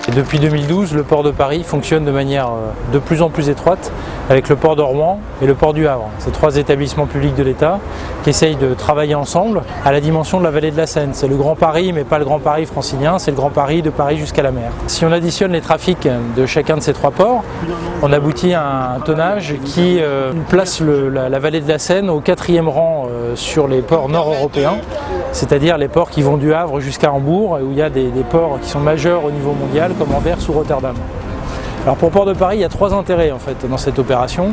Et depuis 2012, le port de Paris fonctionne de manière de plus en plus étroite avec le port de Rouen et le port du Havre. Ces trois établissements publics de l'État qui essayent de travailler ensemble à la dimension de la vallée de la Seine. C'est le Grand Paris, mais pas le Grand Paris francilien, c'est le Grand Paris de Paris jusqu'à la mer. Si on additionne les trafics de chacun de ces trois ports, on aboutit à un tonnage qui place la vallée de la Seine au 4e rang sur les ports nord-européens, c'est-à-dire les ports qui vont du Havre jusqu'à Hambourg, où il y a des ports qui sont majeurs au niveau mondial, comme Anvers ou Rotterdam. Alors pour Port de Paris, il y a trois intérêts en fait dans cette opération.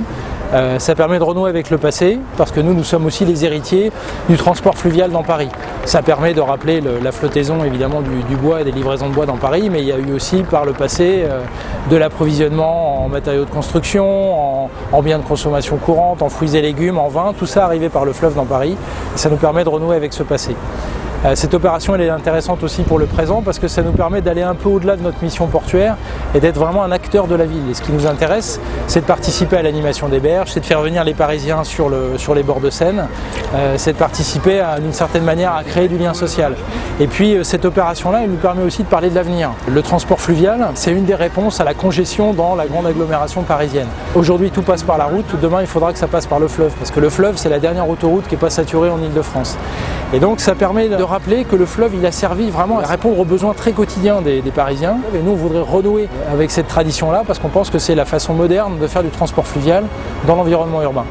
Ça permet de renouer avec le passé, parce que nous sommes aussi les héritiers du transport fluvial dans Paris. Ça permet de rappeler la flottaison évidemment du bois et des livraisons de bois dans Paris, mais il y a eu aussi par le passé de l'approvisionnement en matériaux de construction, en biens de consommation courante, en fruits et légumes, en vin, tout ça arrivé par le fleuve dans Paris. Et ça nous permet de renouer avec ce passé. Cette opération elle est intéressante aussi pour le présent parce que ça nous permet d'aller un peu au-delà de notre mission portuaire et d'être vraiment un acteur de la ville. Et ce qui nous intéresse, c'est de participer à l'animation des berges, c'est de faire venir les Parisiens sur les bords de Seine, c'est de participer d'une certaine manière à créer du lien social. Et puis cette opération-là, elle nous permet aussi de parler de l'avenir. Le transport fluvial, c'est une des réponses à la congestion dans la grande agglomération parisienne. Aujourd'hui, tout passe par la route, demain il faudra que ça passe par le fleuve, parce que le fleuve, c'est la dernière autoroute qui n'est pas saturée en Île-de-France. Et donc ça permet de rappeler que le fleuve il a servi vraiment à répondre aux besoins très quotidiens des Parisiens. Et nous on voudrait renouer avec cette tradition-là parce qu'on pense que c'est la façon moderne de faire du transport fluvial dans l'environnement urbain.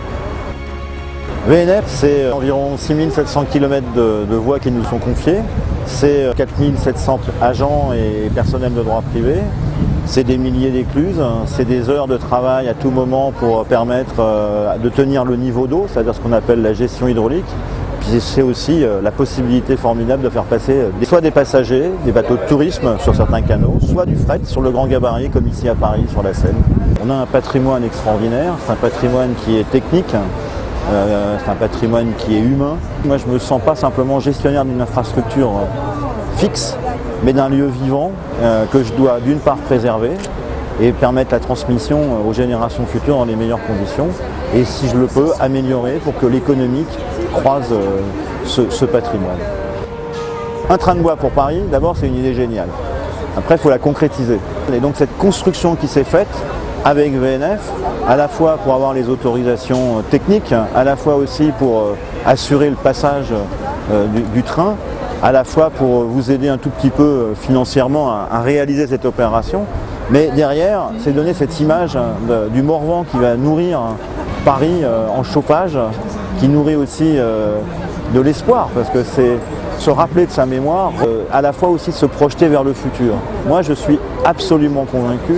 VNF, c'est environ 6700 km de voies qui nous sont confiées. C'est 4700 agents et personnels de droit privé. C'est des milliers d'écluses, c'est des heures de travail à tout moment pour permettre de tenir le niveau d'eau, c'est-à-dire ce qu'on appelle la gestion hydraulique. Puis c'est aussi la possibilité formidable de faire passer soit des passagers, des bateaux de tourisme sur certains canaux, soit du fret sur le grand gabarit comme ici à Paris sur la Seine. On a un patrimoine extraordinaire, c'est un patrimoine qui est technique, c'est un patrimoine qui est humain. Moi je ne me sens pas simplement gestionnaire d'une infrastructure fixe, mais d'un lieu vivant que je dois d'une part préserver et permettre la transmission aux générations futures dans les meilleures conditions et si je le peux améliorer pour que l'économique croise ce patrimoine. Un train de bois pour Paris, d'abord c'est une idée géniale. Après il faut la concrétiser. Et donc cette construction qui s'est faite avec VNF, à la fois pour avoir les autorisations techniques, à la fois aussi pour assurer le passage du train, à la fois pour vous aider un tout petit peu financièrement à réaliser cette opération. Mais derrière, c'est donner cette image du Morvan qui va nourrir Paris en chauffage, qui nourrit aussi de l'espoir, parce que c'est se rappeler de sa mémoire, à la fois aussi se projeter vers le futur. Moi, je suis absolument convaincu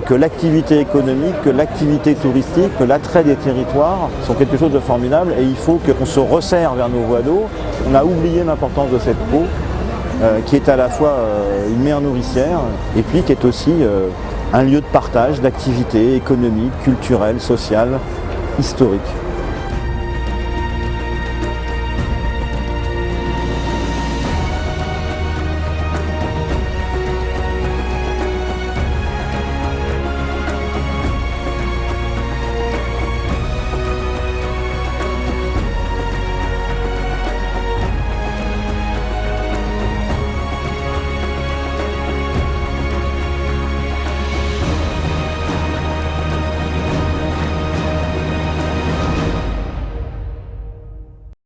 que l'activité économique, que l'activité touristique, que l'attrait des territoires sont quelque chose de formidable et il faut qu'on se resserre vers nos voies d'eau. On a oublié l'importance de cette eau qui est à la fois une mer nourricière et puis qui est aussi un lieu de partage, d'activité économique, culturelle, sociale, historique.